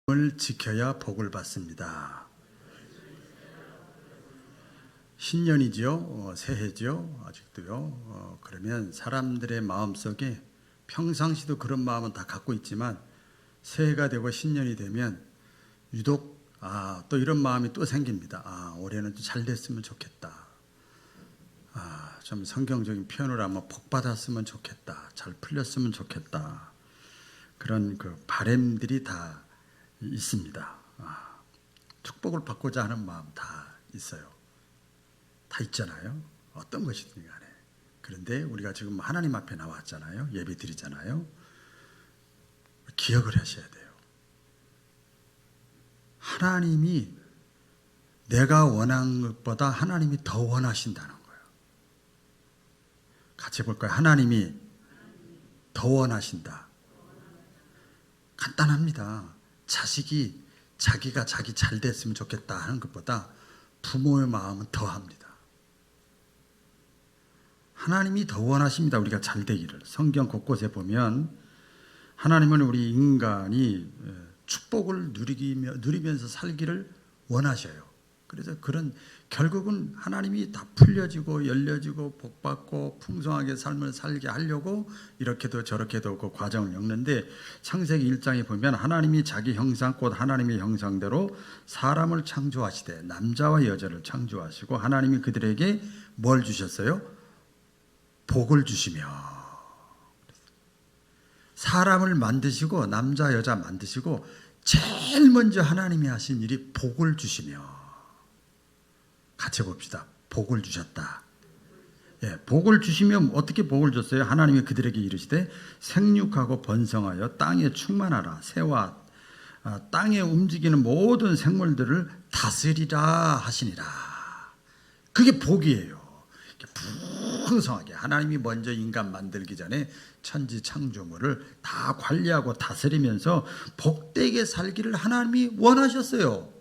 을 지켜야 복을 받습니다. 신년이죠. 새해죠. 아직도요. 그러면 사람들의 마음속에 평상시도 그런 마음은 다 갖고 있지만 새해가 되고 신년이 되면 유독 또 이런 마음이 또 생깁니다. 올해는 좀 잘 됐으면 좋겠다. 좀 성경적인 표현을 하면 복 받았으면 좋겠다. 잘 풀렸으면 좋겠다. 그런 그 바람들이 다 있습니다. 축복을 받고자 하는 마음 다 있어요. 다 있잖아요. 어떤 것이든 간에. 그런데 우리가 지금 하나님 앞에 나왔잖아요. 예배 드리잖아요. 기억을 하셔야 돼요. 하나님이 내가 원하는 것보다 하나님이 더 원하신다는 거예요. 같이 볼까요? 하나님이 더 원하신다. 간단합니다. 자식이 자기가 자기 잘 됐으면 좋겠다 하는 것보다 부모의 마음은 더합니다. 하나님이 더 원하십니다. 우리가 잘 되기를. 성경 곳곳에 보면 하나님은 우리 인간이 축복을 누리면서 살기를 원하셔요. 그래서 그런 결국은 하나님이 다 풀려지고 열려지고 복받고 풍성하게 삶을 살게 하려고 이렇게도 저렇게도 그 과정을 겪는데, 창세기 1장에 보면 하나님이 자기 형상 곧 하나님의 형상대로 사람을 창조하시되 남자와 여자를 창조하시고 하나님이 그들에게 뭘 주셨어요? 복을 주시며. 사람을 만드시고 남자 여자 만드시고 제일 먼저 하나님이 하신 일이 복을 주시며. 같이 봅시다. 복을 주셨다. 복을 주시면 어떻게 복을 줬어요? 하나님이 그들에게 이르시되 생육하고 번성하여 땅에 충만하라. 새와 땅에 움직이는 모든 생물들을 다스리라 하시니라. 그게 복이에요. 풍성하게 하나님이 먼저 인간 만들기 전에 천지 창조물을 다 관리하고 다스리면서 복되게 살기를 하나님이 원하셨어요.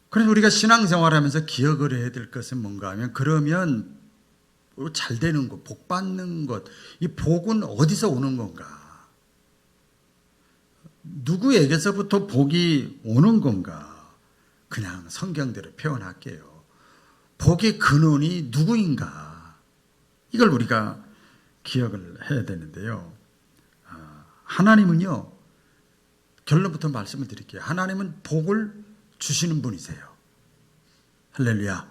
그래서 우리가 신앙생활하면서 기억을 해야 될 것은 뭔가 하면, 그러면 잘 되는 것, 복 받는 것, 이 복은 어디서 오는 건가? 누구에게서부터 복이 오는 건가? 그냥 성경대로 표현할게요. 복의 근원이 누구인가? 이걸 우리가 기억을 해야 되는데요. 하나님은요, 결론부터 말씀을 드릴게요. 하나님은 복을 주시는 분이세요. 할렐루야.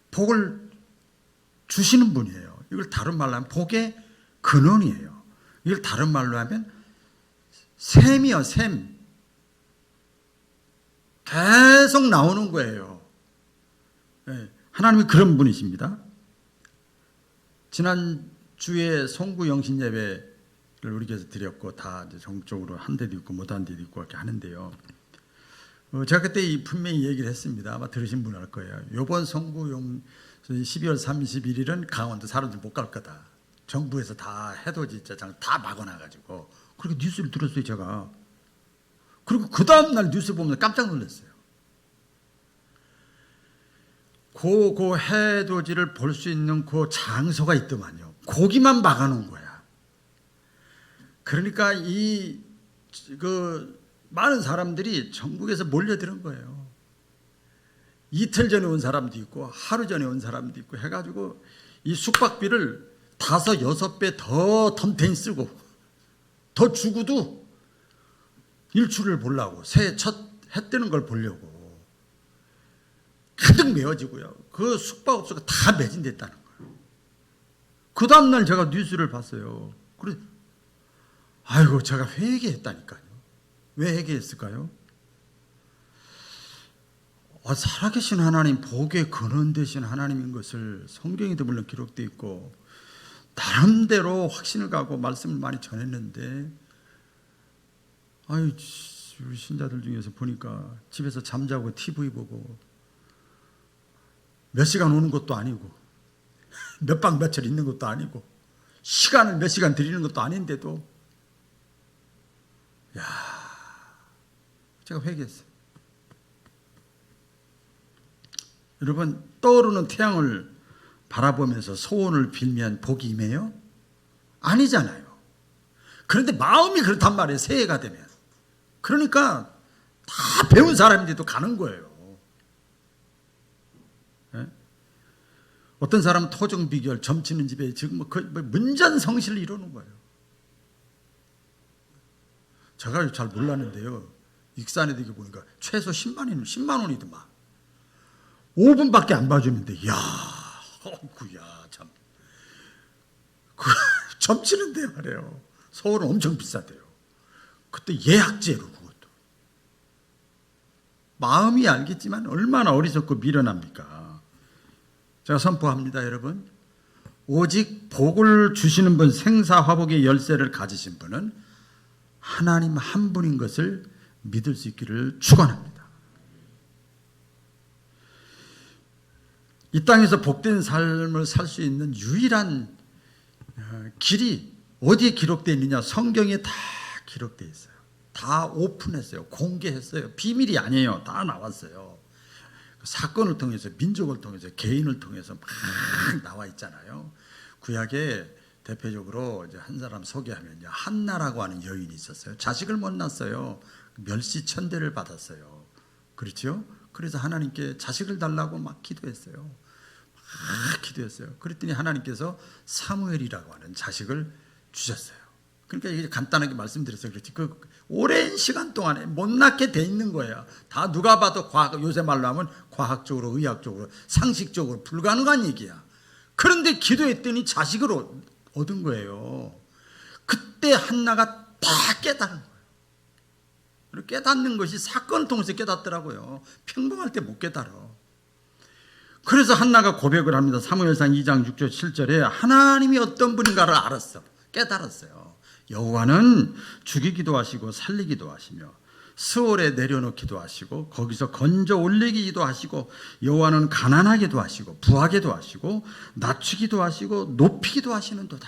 복을 주시는 분이에요. 이걸 다른 말로 하면 복의 근원이에요. 이걸 다른 말로 하면 샘이요, 샘. 계속 나오는 거예요. 하나님이 그런 분이십니다. 지난주에 송구 영신 예배를 우리 교회에서 드렸고, 다 이제 전국적으로 한 데도 있고 못 한 데도 있고 이렇게 하는데요. 제가 그때 분명히 얘기를 했습니다. 아마 들으신 분 알 거예요. 이번 송구용 12월 31일은 강원도 사람들 못 갈 거다. 정부에서 다 해돋이 자장 다 막아놔가지고. 그렇게 뉴스를 들었어요, 제가. 그리고 그 다음날 뉴스 보면 깜짝 놀랐어요. 그 해돋이를 볼 수 있는 그 장소가 있더만요. 거기만 막아놓은 거야. 그러니까 많은 사람들이 전국에서 몰려드는 거예요. 이틀 전에 온 사람도 있고 하루 전에 온 사람도 있고 해가지고 이 숙박비를 5, 6배 더 덤탱이 쓰고 더 주고도 일출을 보려고, 새해 첫 해 뜨는 걸 보려고 가득 메워지고요. 그 숙박업소가 다 매진됐다는 거예요. 그 다음날 제가 뉴스를 봤어요. 그래서 아이고, 제가 회개했다니까요. 왜 회개했을까요? 살아계신 하나님, 복의 근원 되신 하나님인 것을 성경에도 물론 기록되어 있고 나름대로 확신을 갖고 말씀을 많이 전했는데, 우리 신자들 중에서 보니까 집에서 잠자고 TV 보고 몇 시간 오는 것도 아니고 몇 박 며칠 있는 것도 아니고 시간을 몇 시간 드리는 것도 아닌데도 제가 회개했어요. 여러분, 떠오르는 태양을 바라보면서 소원을 빌면 복이 임해요? 아니잖아요. 그런데 마음이 그렇단 말이에요. 새해가 되면. 그러니까 다 배운 사람인데도 가는 거예요. 예? 어떤 사람은 토종 비결, 점치는 집에 지금 문전성시를 이루는 거예요. 제가 잘 몰랐는데요. 익산에 되게 보니까 최소 10만 원이더만. 5분밖에 안 봐주는데, 어구야, 참. 점치는데 말이에요. 서울은 엄청 비싸대요. 그때 예약제로 그것도. 마음이 알겠지만 얼마나 어리석고 미련합니까? 제가 선포합니다, 여러분. 오직 복을 주시는 분, 생사화복의 열쇠를 가지신 분은 하나님 한 분인 것을 믿을 수 있기를 축원합니다. 이 땅에서 복된 삶을 살 수 있는 유일한 길이 어디에 기록되어 있느냐? 성경에 다 기록되어 있어요. 다 오픈했어요. 공개했어요. 비밀이 아니에요. 다 나왔어요. 사건을 통해서, 민족을 통해서, 개인을 통해서 막 나와 있잖아요. 구약에 대표적으로 이제 한 사람 소개하면 한나라고 하는 여인이 있었어요. 자식을 못 낳았어요. 멸시천대를 받았어요. 그렇죠? 그래서 하나님께 자식을 달라고 막 기도했어요. 막 기도했어요. 그랬더니 하나님께서 사무엘이라고 하는 자식을 주셨어요. 그러니까 이게 간단하게 말씀드렸어요. 그렇지. 그 오랜 시간 동안에 못 낳게 돼 있는 거예요. 다 누가 봐도 요새 말로 하면 과학적으로, 의학적으로, 상식적으로 불가능한 얘기야. 그런데 기도했더니 자식을 얻은 거예요. 그때 한나가 다 깨달은 거예요. 깨닫는 것이 사건을 통해서 깨닫더라고요. 평범할 때 못 깨달아. 그래서 한나가 고백을 합니다. 사무엘상 2장 6절 7절에 하나님이 어떤 분인가를 알았어. 깨달았어요. 여호와는 죽이기도 하시고 살리기도 하시며 스올에 내려놓기도 하시고 거기서 건져 올리기도 하시고 여호와는 가난하게도 하시고 부하게도 하시고 낮추기도 하시고 높이기도 하시는도다.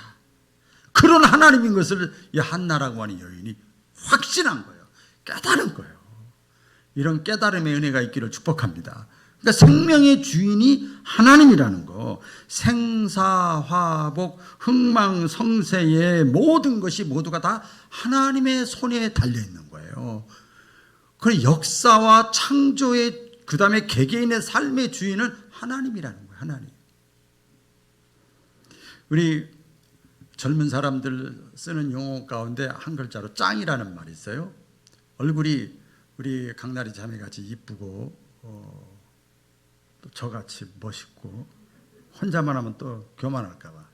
그런 하나님인 것을 이 한나라고 하는 여인이 확신한 거예요. 깨달은 거예요. 이런 깨달음의 은혜가 있기를 축복합니다. 그러니까 생명의 주인이 하나님이라는 거, 생사화복, 흥망성쇠의 모든 것이 모두가 다 하나님의 손에 달려있는 거예요. 그 역사와 창조의, 그 다음에 개개인의 삶의 주인은 하나님이라는 거예요. 하나님. 우리 젊은 사람들 쓰는 용어 가운데 한 글자로 짱이라는 말이 있어요. 얼굴이 우리 강나리 자매같이 이쁘고 또 저같이 멋있고 혼자만 하면 또 교만할까 봐.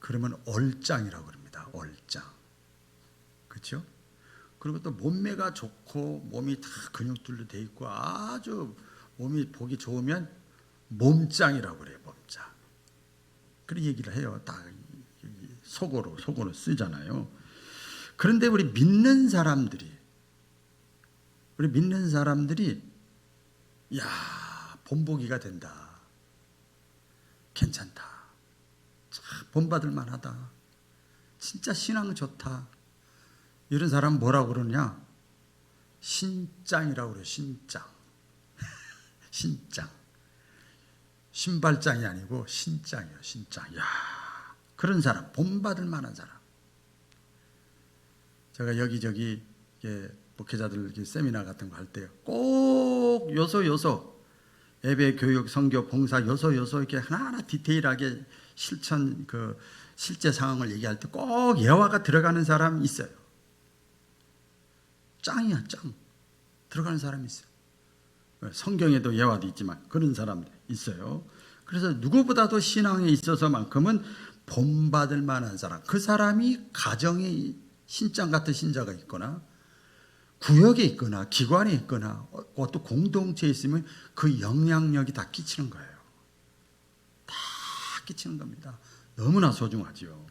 그러면 얼짱이라고 그럽니다. 얼짱. 그렇죠? 그리고 또 몸매가 좋고 몸이 다 근육들로 돼 있고 아주 몸이 보기 좋으면 몸짱이라고 그래요. 몸짱. 그런 얘기를 해요. 다 속어로 쓰잖아요. 그런데 우리 믿는 사람들이 야, 본보기가 된다. 괜찮다. 참 본받을 만하다. 진짜 신앙 좋다. 이런 사람 뭐라고 그러냐? 신짱이라고 그래요. 신짱. 신짱. 신발장이 아니고 신짱이에요. 신짱. 야, 그런 사람, 본받을 만한 사람. 제가 여기저기 목회자들 세미나 같은 거 할 때 꼭 요소 예배, 교육, 선교, 봉사 요소 이렇게 하나하나 디테일하게 실제 상황을 얘기할 때 꼭 예화가 들어가는 사람이 있어요. 짱이야, 짱. 들어가는 사람이 있어요. 성경에도 예화도 있지만 그런 사람 있어요. 그래서 누구보다도 신앙에 있어서만큼은 본받을 만한 사람, 그 사람이 가정에 신짱 같은 신자가 있거나 구역에 있거나 기관에 있거나 또 공동체에 있으면 그 영향력이 다 끼치는 거예요. 다 끼치는 겁니다. 너무나 소중하죠.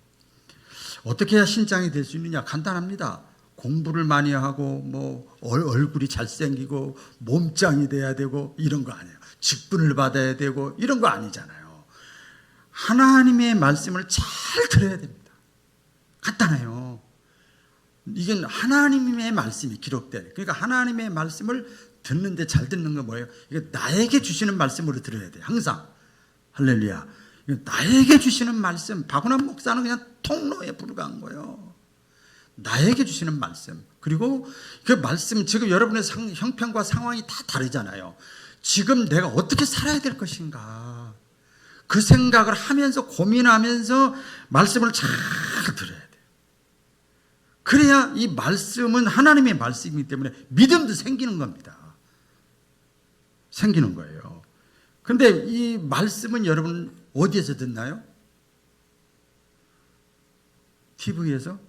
어떻게 해야 신짱이 될 수 있느냐? 간단합니다. 공부를 많이 하고 얼굴이 잘생기고 몸짱이 돼야 되고 이런 거 아니에요. 직분을 받아야 되고 이런 거 아니잖아요. 하나님의 말씀을 잘 들어야 됩니다. 간단해요. 이건 하나님의 말씀이 기록된, 그러니까 하나님의 말씀을 듣는데 잘 듣는 건 뭐예요? 이거 나에게 주시는 말씀으로 들어야 돼요. 항상. 할렐루야. 나에게 주시는 말씀, 박운환 목사는 그냥 통로에 불과한 거예요. 나에게 주시는 말씀. 그리고 그 말씀, 지금 여러분의 형편과 상황이 다 다르잖아요. 지금 내가 어떻게 살아야 될 것인가, 그 생각을 하면서 고민하면서 말씀을 잘 들어야 돼요. 그래야 이 말씀은 하나님의 말씀이기 때문에 믿음도 생기는 겁니다. 생기는 거예요. 그런데 이 말씀은 여러분 어디에서 듣나요? TV에서?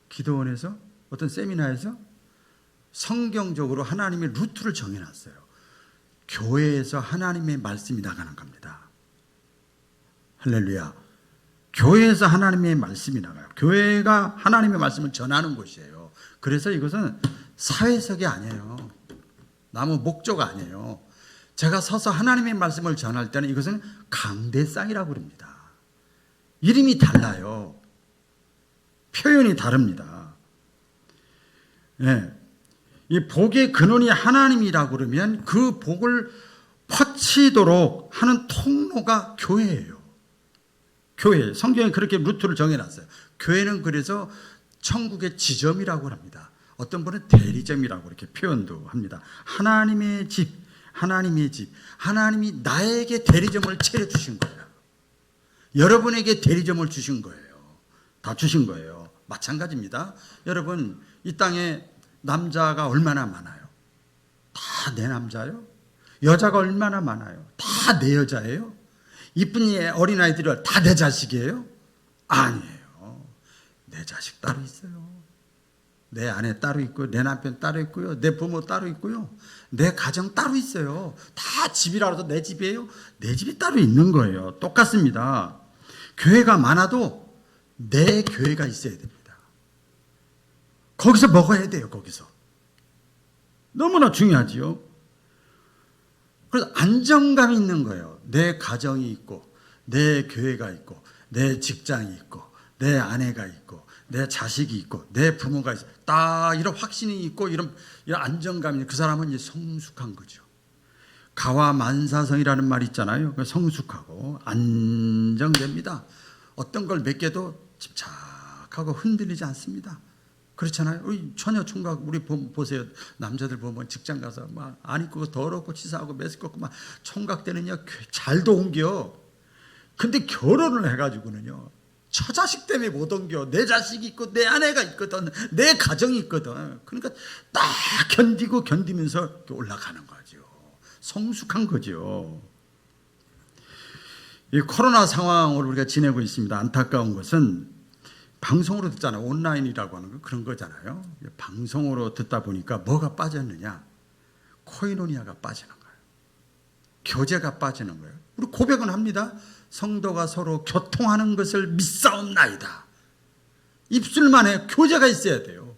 기도원에서? 어떤 세미나에서? 성경적으로 하나님의 루트를 정해놨어요. 교회에서 하나님의 말씀이 나가는 겁니다. 할렐루야. 교회에서 하나님의 말씀이 나가요. 교회가 하나님의 말씀을 전하는 곳이에요. 그래서 이것은 사회석이 아니에요. 나무 목조가 아니에요. 제가 서서 하나님의 말씀을 전할 때는 이것은 강대상이라고 그럽니다. 이름이 달라요. 표현이 다릅니다. 네. 이 복의 근원이 하나님이라고 그러면 그 복을 퍼치도록 하는 통로가 교회예요. 교회. 성경에 그렇게 루트를 정해놨어요. 교회는 그래서 천국의 지점이라고 합니다. 어떤 분은 대리점이라고 이렇게 표현도 합니다. 하나님의 집, 하나님의 집. 하나님이 나에게 대리점을 차려주신 거예요. 여러분에게 대리점을 주신 거예요. 다 주신 거예요. 마찬가지입니다. 여러분, 이 땅에 남자가 얼마나 많아요? 다 내 남자예요? 여자가 얼마나 많아요? 다 내 여자예요? 이쁜 어린아이들이 다 내 자식이에요? 아니에요. 내 자식 따로 있어요. 내 아내 따로 있고요. 내 남편 따로 있고요. 내 부모 따로 있고요. 내 가정 따로 있어요. 다 집이라도 내 집이에요? 내 집이 따로 있는 거예요. 똑같습니다. 교회가 많아도 내 교회가 있어야 됩니다. 거기서 먹어야 돼요. 거기서. 너무나 중요하지요. 그래서 안정감이 있는 거예요. 내 가정이 있고, 내 교회가 있고, 내 직장이 있고, 내 아내가 있고, 내 자식이 있고, 내 부모가 있고, 딱 이런 확신이 있고, 이런 안정감이 있는 그 사람은 이제 성숙한 거죠. 가와만사성이라는 말이 있잖아요. 성숙하고 안정됩니다. 어떤 걸 몇 개도 집착하고 흔들리지 않습니다. 그렇잖아요. 우리 처녀 총각 우리 보세요. 남자들 보면 직장 가서 막 안 입고 더럽고 치사하고 메스껍고 막 총각 때는요 잘도 옮겨. 근데 결혼을 해가지고는요 처자식 때문에 못 옮겨. 내 자식이 있고 내 아내가 있거든. 내 가정이 있거든. 그러니까 딱 견디면서 올라가는 거죠. 성숙한 거죠. 이 코로나 상황을 우리가 지내고 있습니다. 안타까운 것은 방송으로 듣잖아요. 온라인이라고 하는 거 그런 거잖아요. 방송으로 듣다 보니까 뭐가 빠졌느냐? 코이노니아가 빠지는 거예요. 교제가 빠지는 거예요. 우리 고백은 합니다. 성도가 서로 교통하는 것을 믿사옵나이다. 입술만 해. 교제가 있어야 돼요.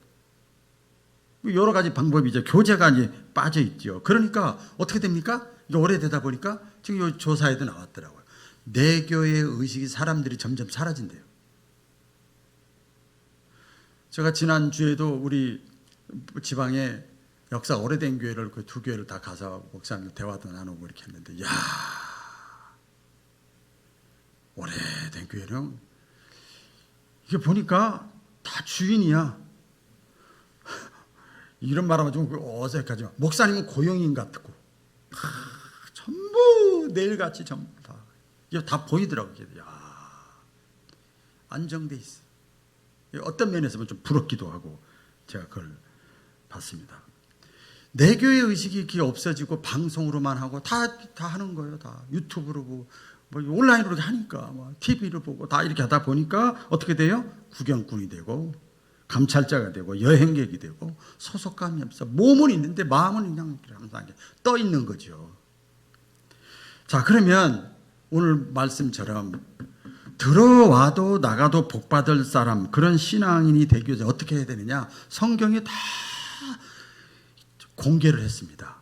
여러 가지 방법이죠. 교제가 이제 빠져 있죠. 그러니까 어떻게 됩니까? 이게 오래되다 보니까 지금 이 조사에도 나왔더라고요. 내교의 의식이 사람들이 점점 사라진대요. 제가 지난주에도 우리 지방에 역사 오래된 교회를 그 두 교회를 다 가서 목사님 대화도 나누고 이렇게 했는데, 야, 오래된 교회는 이게 보니까 다 주인이야. 이런 말하면 좀 어색하지만 목사님은 고용인 같고 전부 내일같이 전부 다 이게 다 보이더라고요. 야, 안정돼 있어. 어떤 면에서 좀 부럽기도 하고 제가 그걸 봤습니다. 내교의 의식이 이렇게 없어지고 방송으로만 하고 다 하는 거예요. 다 유튜브로 보고 뭐 온라인으로 하니까 뭐 TV로 보고 다 이렇게 하다 보니까 어떻게 돼요? 구경꾼이 되고 감찰자가 되고 여행객이 되고 소속감이 없어. 몸은 있는데 마음은 그냥 항상 떠 있는 거죠. 자, 그러면 오늘 말씀처럼 들어와도 나가도 복받을 사람, 그런 신앙인이 되기 위해서 어떻게 해야 되느냐? 성경이 다 공개를 했습니다.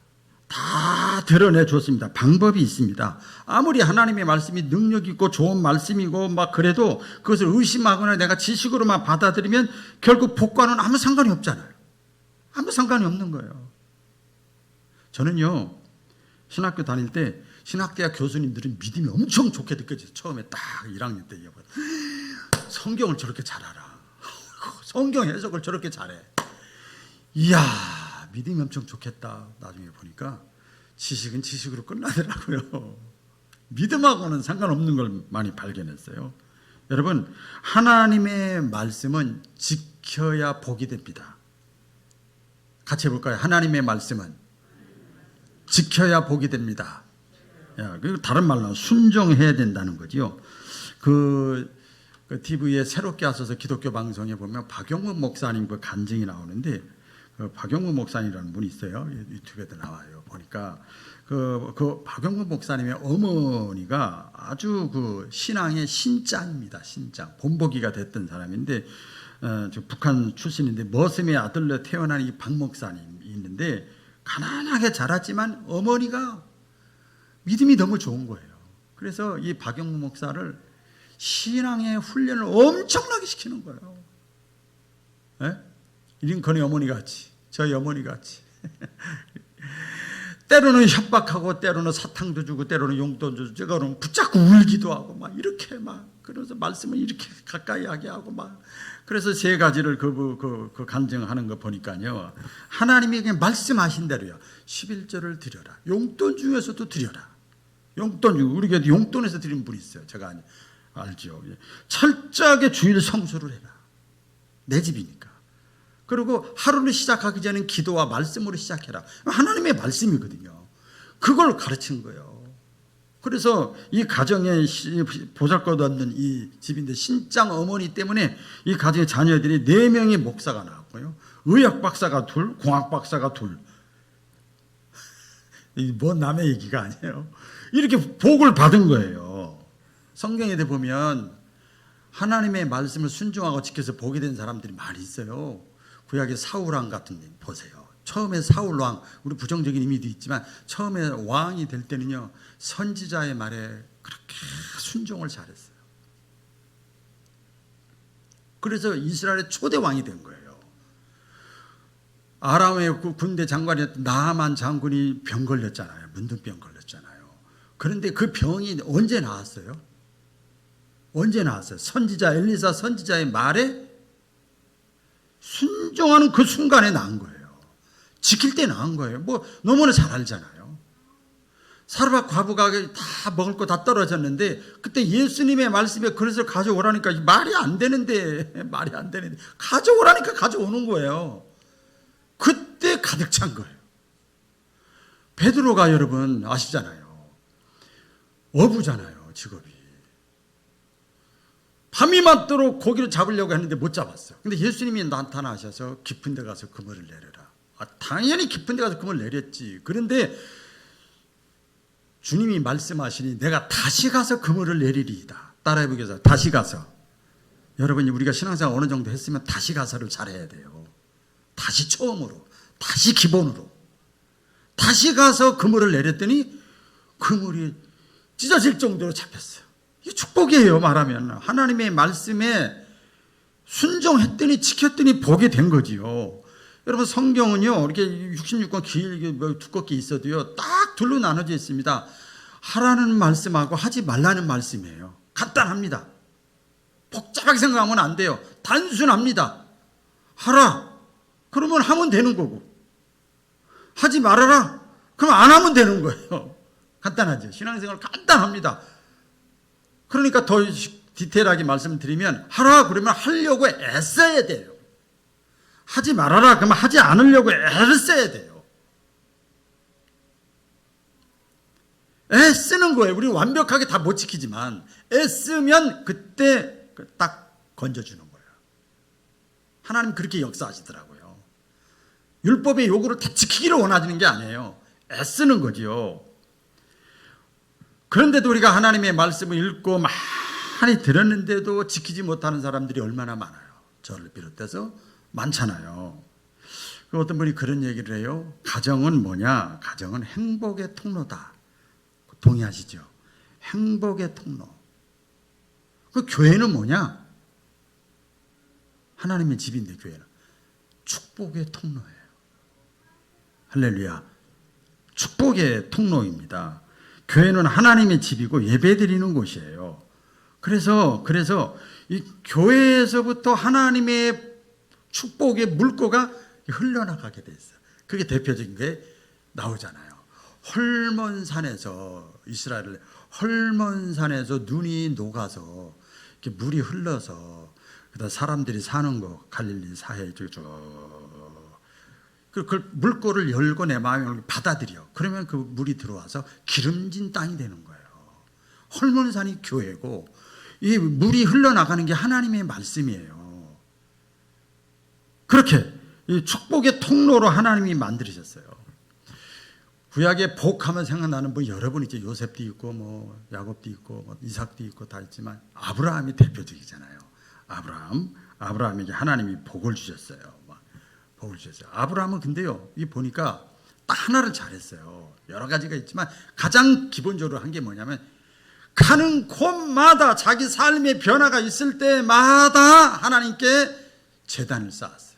다 드러내 줬습니다. 방법이 있습니다. 아무리 하나님의 말씀이 능력 있고 좋은 말씀이고 막 그래도 그것을 의심하거나 내가 지식으로만 받아들이면 결국 복과는 아무 상관이 없잖아요. 아무 상관이 없는 거예요. 저는요, 신학교 다닐 때 신학대학 교수님들은 믿음이 엄청 좋게 느껴져요. 처음에 딱 1학년 때 성경을 저렇게 잘 알아. 성경 해석을 저렇게 잘해. 이야, 믿음이 엄청 좋겠다. 나중에 보니까 지식은 지식으로 끝나더라고요. 믿음하고는 상관없는 걸 많이 발견했어요. 여러분, 하나님의 말씀은 지켜야 복이 됩니다. 같이 해볼까요? 하나님의 말씀은 지켜야 복이 됩니다. 그리고 다른 말로 순종해야 된다는 거지요. 그 TV에 새롭게 하셔서 기독교 방송에 보면 박용문 목사님 그 간증이 나오는데, 박용문 목사님이라는 분이 있어요. 유튜브에도 나와요. 보니까 그 박용문 목사님의 어머니가 아주 그 신앙의 신짱입니다. 신짱. 본보기가 됐던 사람인데, 북한 출신인데 머슴의 아들로 태어난 이 박 목사님이 있는데, 가난하게 자랐지만 어머니가 믿음이 너무 좋은 거예요. 그래서 이 박용문 목사를 신앙의 훈련을 엄청나게 시키는 거예요. 네? 링컨의 어머니 같이, 저희 어머니 같이. 때로는 협박하고, 때로는 사탕도 주고, 때로는 용돈도 주고, 때로는 붙잡고 울기도 하고, 막 이렇게 막, 그래서 말씀을 이렇게 가까이 하게 하고, 막. 그래서 세 가지를 그 간증하는 거 보니까요. 하나님이 그냥 말씀하신 대로요. 11절을 드려라. 용돈 중에서도 드려라. 용돈 중, 우리 교회도 용돈에서 드리는 분이 있어요. 제가 알죠. 철저하게 주일 성수를 해라. 내 집이니까. 그리고 하루를 시작하기 전에 기도와 말씀으로 시작해라. 하나님의 말씀이거든요. 그걸 가르친 거예요. 그래서 이 가정에 보잘것없는 이 집인데, 신짱 어머니 때문에 이 가정의 자녀들이 4명의 목사가 나왔고요. 의학 박사가 2, 공학 박사가 2. 뭐 남의 얘기가 아니에요. 이렇게 복을 받은 거예요. 성경에 보면 하나님의 말씀을 순종하고 지켜서 복이 된 사람들이 많이 있어요. 구약의 사울왕 같은 데 보세요. 처음에 사울왕, 우리 부정적인 의미도 있지만 처음에 왕이 될 때는요, 선지자의 말에 그렇게 순종을 잘했어요. 그래서 이스라엘의 초대 왕이 된 거예요. 아람의 군대 장관이었던 나아만 장군이 병 걸렸잖아요. 문둥병 걸렸잖아요. 그런데 그 병이 언제 나았어요? 언제 나왔어요? 선지자 엘리사 선지자의 말에 순종하는 그 순간에 나은 거예요. 지킬 때 나은 거예요. 뭐 너무나 잘 알잖아요. 사르밧 과부가 다 먹을 거 다 떨어졌는데, 그때 예수님의 말씀에 그릇을 가져오라니까 말이 안 되는데 가져오라니까 가져오는 거예요. 그때 가득 찬 거예요. 베드로가 여러분 아시잖아요. 어부잖아요, 직업이. 밤이 맞도록 고기를 잡으려고 했는데 못 잡았어요. 근데 예수님이 나타나셔서 깊은 데 가서 그물을 내려라. 당연히 깊은 데 가서 그물을 내렸지. 그런데 주님이 말씀하시니 내가 다시 가서 그물을 내리리이다. 따라해 보겠습니다. 다시 가서. 여러분이 우리가 신앙생활 어느 정도 했으면 다시 가서를 잘해야 돼요. 다시 처음으로, 다시 기본으로. 다시 가서 그물을 내렸더니 그물이 찢어질 정도로 잡혔어요. 이게 축복이에요. 말하면 하나님의 말씀에 순종했더니 지켰더니 복이 된 거지요. 여러분, 성경은요 이렇게 66권 길게 두껍게 있어도요 딱 둘로 나눠져 있습니다. 하라는 말씀하고 하지 말라는 말씀이에요. 간단합니다. 복잡하게 생각하면 안 돼요. 단순합니다. 하라 그러면 하면 되는 거고, 하지 말아라 그럼 안 하면 되는 거예요. 간단하죠. 신앙생활 간단합니다. 그러니까 더 디테일하게 말씀을 드리면, 하라 그러면 하려고 애써야 돼요. 하지 말아라 그러면 하지 않으려고 애를 써야 돼요. 애쓰는 거예요. 우리 완벽하게 다 못 지키지만 애쓰면 그때 딱 건져주는 거예요. 하나님 그렇게 역사하시더라고요. 율법의 요구를 다 지키기를 원하시는 게 아니에요. 애쓰는 거지요. 그런데도 우리가 하나님의 말씀을 읽고 많이 들었는데도 지키지 못하는 사람들이 얼마나 많아요. 저를 비롯해서 많잖아요. 어떤 분이 그런 얘기를 해요. 가정은 뭐냐? 가정은 행복의 통로다. 동의하시죠? 행복의 통로. 그 교회는 뭐냐? 하나님의 집인데 교회는 축복의 통로예요. 할렐루야. 축복의 통로입니다. 교회는 하나님의 집이고 예배드리는 곳이에요. 그래서 이 교회에서부터 하나님의 축복의 물꼬가 흘러나가게 돼 있어요. 그게 대표적인 게 나오잖아요. 헐몬산에서 이스라엘 헐몬산에서 눈이 녹아서 이렇게 물이 흘러서 그다음 사람들이 사는 거 갈릴리 사해 쭉 그 물꼬를 열고 내 마음을 받아들여. 그러면 그 물이 들어와서 기름진 땅이 되는 거예요. 헐몬산이 교회고 이 물이 흘러나가는 게 하나님의 말씀이에요. 그렇게 이 축복의 통로로 하나님이 만드셨어요. 구약의 복하면 생각나는 뭐 여러분 있죠. 요셉도 있고 뭐 야곱도 있고 뭐 이삭도 있고 다 있지만 아브라함이 대표적이잖아요. 아브라함에게 하나님이 복을 주셨어요. 복을 주셨어요. 아브라함은 근데요, 이 보니까 딱 하나를 잘했어요. 여러 가지가 있지만 가장 기본적으로 한 게 뭐냐면 가는 곳마다 자기 삶의 변화가 있을 때마다 하나님께 제단을 쌓았어요.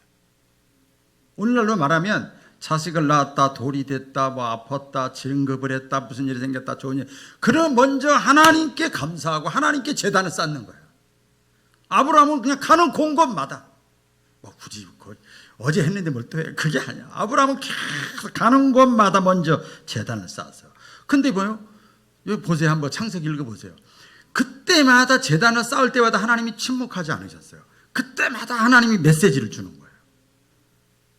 오늘날로 말하면 자식을 낳았다, 돌이 됐다, 뭐 아팠다, 진급을 했다, 무슨 일이 생겼다, 좋은 일. 그럼 먼저 하나님께 감사하고 하나님께 제단을 쌓는 거예요. 아브라함은 그냥 가는 곳마다 뭐 굳이 어제 했는데 뭘 또 해. 그게 아니야. 아브라함은 계속 가는 곳마다 먼저 제단을 쌓았어요. 근데 뭐요? 여기 보세요. 한번 창세기 읽어보세요. 그때마다 제단을 쌓을 때마다 하나님이 침묵하지 않으셨어요. 그때마다 하나님이 메시지를 주는 거예요.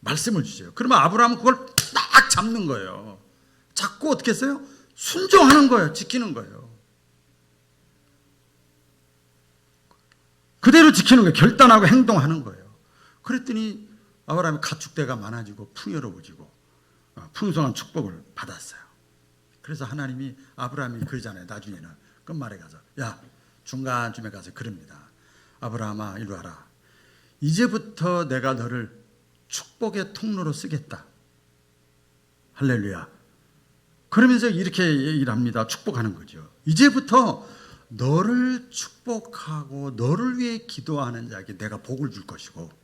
말씀을 주세요. 그러면 아브라함은 그걸 딱 잡는 거예요. 잡고 어떻게 했어요? 순종하는 거예요. 지키는 거예요. 그대로 지키는 거예요. 결단하고 행동하는 거예요. 그랬더니 아브라함이 가축대가 많아지고 풍요로워지고 풍성한 축복을 받았어요. 그래서 하나님이 아브라함이 그러잖아요. 나중에는 끝말에 가서 야 중간쯤에 가서 그럽니다. 아브라함아 이리 와라. 이제부터 내가 너를 축복의 통로로 쓰겠다. 할렐루야. 그러면서 이렇게 얘기를 합니다. 축복하는 거죠. 이제부터 너를 축복하고 너를 위해 기도하는 자에게 내가 복을 줄 것이고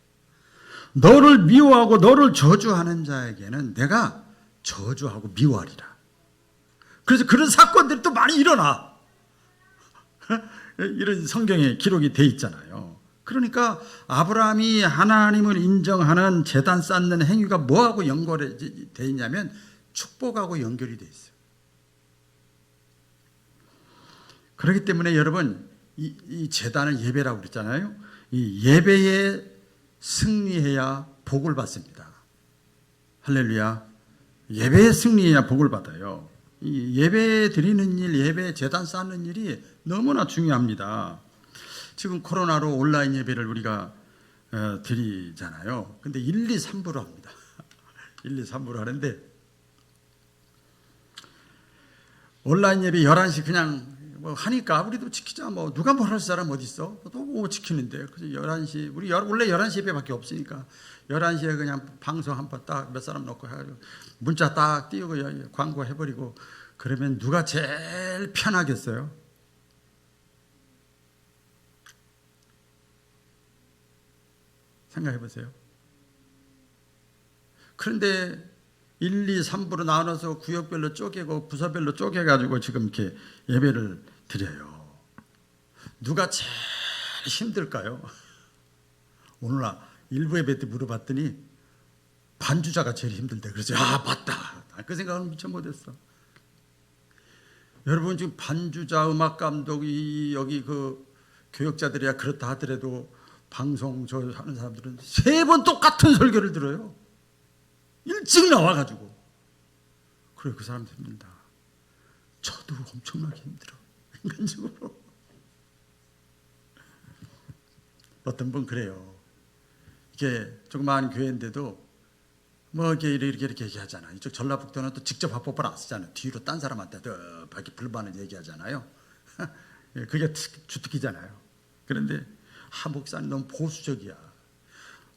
너를 미워하고 너를 저주하는 자에게는 내가 저주하고 미워하리라. 그래서 그런 사건들이 또 많이 일어나. 이런 성경에 기록이 돼 있잖아요. 그러니까 아브라함이 하나님을 인정하는 제단 쌓는 행위가 뭐하고 연결이 돼 있냐면 축복하고 연결이 돼 있어요. 그렇기 때문에 여러분 이 제단을 예배라고 그랬잖아요. 이 예배에 승리해야 복을 받습니다. 할렐루야. 예배에 승리해야 복을 받아요. 이 예배 드리는 일, 예배 제단 쌓는 일이 너무나 중요합니다. 지금 코로나로 온라인 예배를 우리가 드리잖아요. 근데 1, 2, 3부로 합니다. 1, 2, 3부로 하는데 온라인 예배 11시 그냥 뭐 하니까 우리도 지키자. 뭐 누가 뭘 할 사람 어디 있어? 또 뭐 지키는데. 그래서 11시 우리 원래 11시 예배밖에 없으니까 11시에 그냥 방송 한 번 딱 몇 사람 넣고 해가지고 문자 딱 띄우고 광고 해버리고 그러면 누가 제일 편하겠어요? 생각해 보세요. 그런데 1, 2, 3부로 나눠서 구역별로 쪼개고 부서별로 쪼개가지고 지금 이렇게 예배를 드려요. 누가 제일 힘들까요? 오늘 일부 예배 때 물어봤더니 반주자가 제일 힘들대. 그래서 맞다. 그 생각은 미처 못했어. 여러분 지금 반주자, 음악 감독이 여기 그 교역자들이야 그렇다 하더라도 방송 저 하는 사람들은 3번 똑같은 설교를 들어요. 일찍 나와가지고. 그래 그 사람 힘들다. 저도 엄청나게 힘들어. 인간적으로. 어떤 분 그래요. 이게 조그마한 교회인데도 뭐 이렇게 얘기하잖아. 이쪽 전라북도는 또 직접 합법을 안 쓰잖아요. 뒤로 딴 사람한테 이렇게 불만을 얘기하잖아요. 그게 주특기잖아요. 그런데 목사님 너무 보수적이야.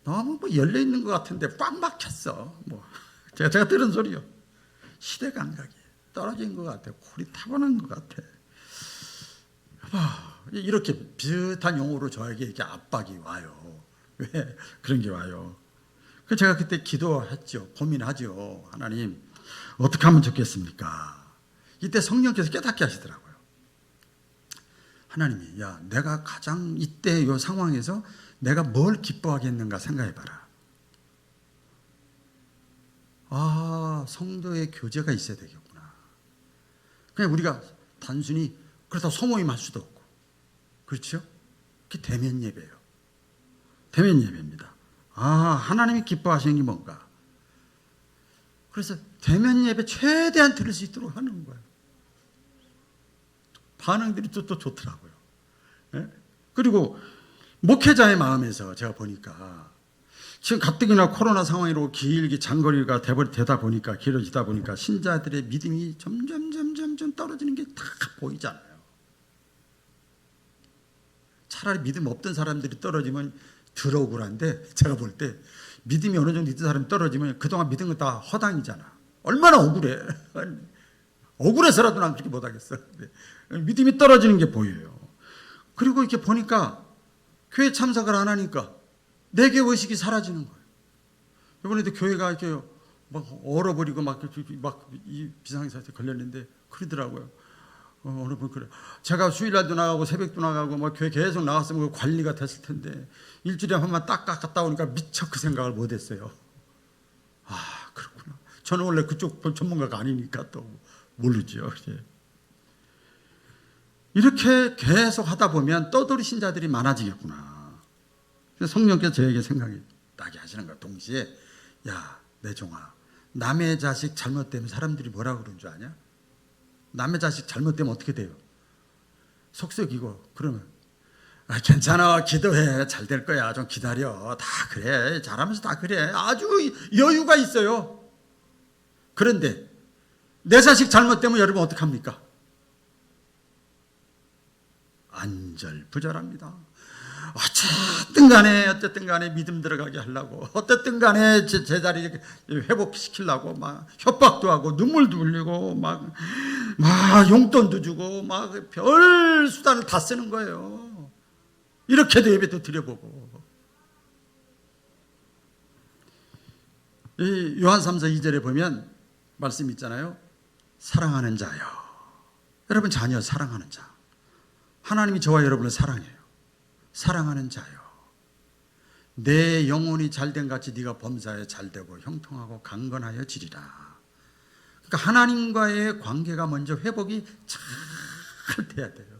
너무 뭐 열려 있는 것 같은데 꽉 막혔어. 뭐 제가 들은 소리요. 시대 감각이 떨어진 것 같아. 골이 타고난 것 같아. 이렇게 비슷한 용어로 저에게 이렇게 압박이 와요. 왜 그런 게 와요? 제가 그때 기도했죠. 고민하죠. 하나님 어떻게 하면 좋겠습니까? 이때 성령께서 깨닫게 하시더라고요. 하나님이 야 내가 가장 이때 이 상황에서 내가 뭘 기뻐하겠는가 생각해봐라. 아 성도의 교제가 있어야 되겠구나. 그냥 우리가 단순히 그렇다고 소모임 할 수도 없고 그렇죠? 그게 대면 예배예요. 대면 예배입니다. 아 하나님이 기뻐하시는 게 뭔가. 그래서 대면 예배 최대한 들을 수 있도록 하는 거예요. 반응들이 또 좋더라고요. 예? 그리고 목회자의 마음에서 제가 보니까 지금 가뜩이나 코로나 상황으로 길게 장거리가 되다 보니까 길어지다 보니까 신자들의 믿음이 점점 떨어지는 게 다 보이잖아요. 차라리 믿음 없던 사람들이 떨어지면 덜 억울한데 제가 볼 때 믿음이 어느 정도 있던 사람이 떨어지면 그동안 믿은 거 다 허당이잖아. 얼마나 억울해. 억울해서라도 난 그렇게 못하겠어. 믿음이 떨어지는 게 보여요. 그리고 이렇게 보니까 교회 참석을 안 하니까 내게 의식이 사라지는 거예요. 이번에도 교회가 이렇게 막 얼어버리고 막 이 비상사태 걸렸는데 그러더라고요. 어느 분 그래. 제가 수요일날도 나가고 새벽도 나가고 막 교회 계속 나갔으면 그 관리가 됐을 텐데 일주일에 한 번만 딱 갔다 오니까 미처 그 생각을 못했어요. 아 그렇구나. 저는 원래 그쪽 전문가가 아니니까 또 모르죠. 이렇게 계속 하다 보면 떠돌이 신자들이 많아지겠구나. 성령께서 저에게 생각이 나게 하시는 거야. 동시에 야 내 종아 남의 자식 잘못되면 사람들이 뭐라 그러는 줄 아냐? 남의 자식 잘못되면 어떻게 돼요? 속썩이고 그러면 아, 괜찮아 기도해 잘 될 거야 좀 기다려 다 그래 잘하면서 다 그래 아주 여유가 있어요. 그런데 내 자식 잘못되면 여러분 어떡합니까? 안절부절합니다. 어쨌든 간에 믿음 들어가게 하려고 어쨌든 간에 제자리 회복시키려고 막 협박도 하고 눈물도 흘리고 막 용돈도 주고 막 별 수단을 다 쓰는 거예요. 이렇게도 예배도 드려보고. 이 요한 3서 2절에 보면 말씀 있잖아요. 사랑하는 자요. 여러분 자녀 사랑하는 자. 하나님이 저와 여러분을 사랑해요. 사랑하는 자요. 내 영혼이 잘된 같이 네가 범사에 잘되고 형통하고 강건하여 지리라. 그러니까 하나님과의 관계가 먼저 회복이 잘 돼야 돼요.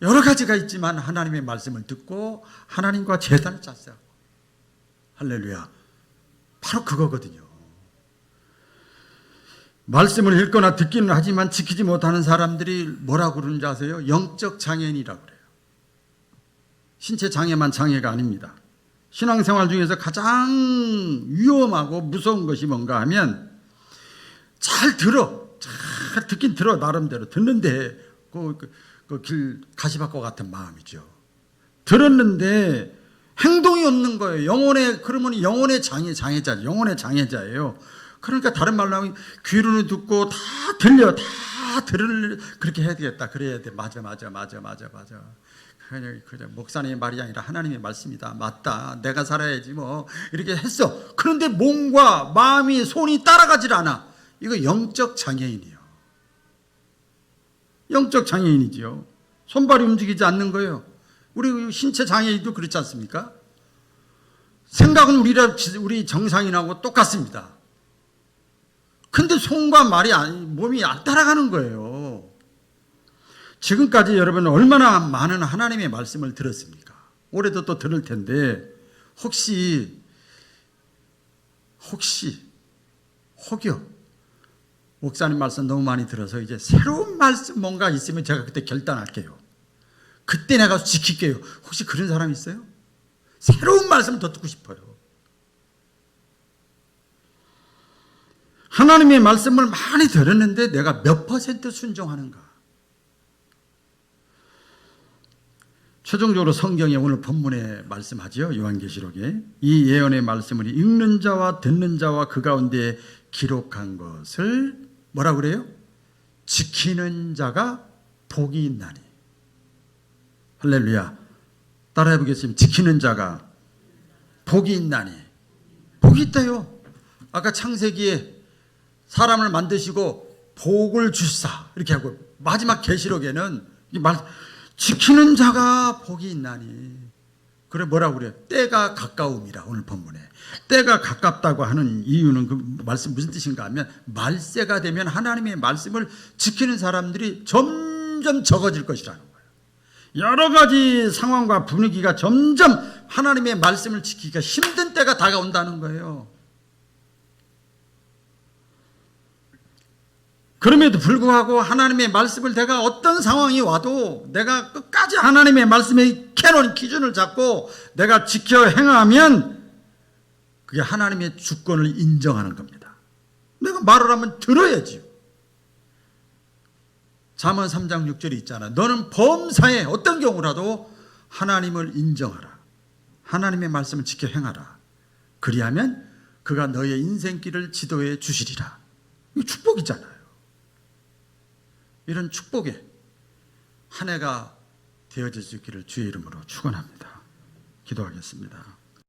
여러 가지가 있지만 하나님의 말씀을 듣고 하나님과 제단을 짰어요. 할렐루야. 바로 그거거든요. 말씀을 읽거나 듣기는 하지만 지키지 못하는 사람들이 뭐라고 그러는지 아세요? 영적 장애인이라고 그래요. 신체 장애만 장애가 아닙니다. 신앙생활 중에서 가장 위험하고 무서운 것이 뭔가 하면 잘 듣긴 들어 나름대로 듣는데 그 길 가시밭과 같은 마음이죠. 들었는데 행동이 없는 거예요. 그러면 영혼의 장애자예요. 그러니까 다른 말로 하면 귀로는 듣고 다 들을 그렇게 해야 되겠다. 그래야 돼. 맞아. 그냥 목사님의 말이 아니라 하나님의 말씀이다. 맞다. 내가 살아야지 뭐 이렇게 했어. 그런데 몸과 마음이 손이 따라가질 않아. 이거 영적 장애인이요. 영적 장애인이지요. 손발이 움직이지 않는 거예요. 우리 신체 장애인도 그렇지 않습니까? 생각은 우리 정상인하고 똑같습니다. 근데 손과 몸이 안 따라가는 거예요. 지금까지 여러분은 얼마나 많은 하나님의 말씀을 들었습니까? 올해도 또 들을 텐데 혹여 목사님 말씀 너무 많이 들어서 이제 새로운 말씀 뭔가 있으면 제가 그때 결단할게요. 그때 내가 지킬게요. 혹시 그런 사람 있어요? 새로운 말씀을 더 듣고 싶어요. 하나님의 말씀을 많이 들었는데 내가 몇 퍼센트 순종하는가? 최종적으로 성경에 오늘 본문에 말씀하죠. 요한계시록에 이 예언의 말씀을 읽는 자와 듣는 자와 그 가운데 기록한 것을 뭐라 그래요? 지키는 자가 복이 있나니. 할렐루야. 따라해 보겠습니다. 지키는 자가 복이 있나니. 복이 있다요. 아까 창세기에 사람을 만드시고 복을 주사 이렇게 하고 마지막 계시록에는 이 말 지키는 자가 복이 있나니. 그래 뭐라고 그래요? 때가 가까움이라. 오늘 본문에 때가 가깝다고 하는 이유는 그 말씀 무슨 뜻인가 하면 말세가 되면 하나님의 말씀을 지키는 사람들이 점점 적어질 것이라는 거예요. 여러 가지 상황과 분위기가 점점 하나님의 말씀을 지키기가 힘든 때가 다가온다는 거예요. 그럼에도 불구하고 하나님의 말씀을 내가 어떤 상황이 와도 내가 끝까지 하나님의 말씀의 캐논 기준을 잡고 내가 지켜 행하면 그게 하나님의 주권을 인정하는 겁니다. 내가 말을 하면 들어야지요. 잠언 3장 6절이 있잖아. 너는 범사에 어떤 경우라도 하나님을 인정하라. 하나님의 말씀을 지켜 행하라. 그리하면 그가 너의 인생길을 지도해 주시리라. 이거 축복이잖아요. 이런 축복에 한 해가 되어질 수 있기를 주의 이름으로 축원합니다. 기도하겠습니다.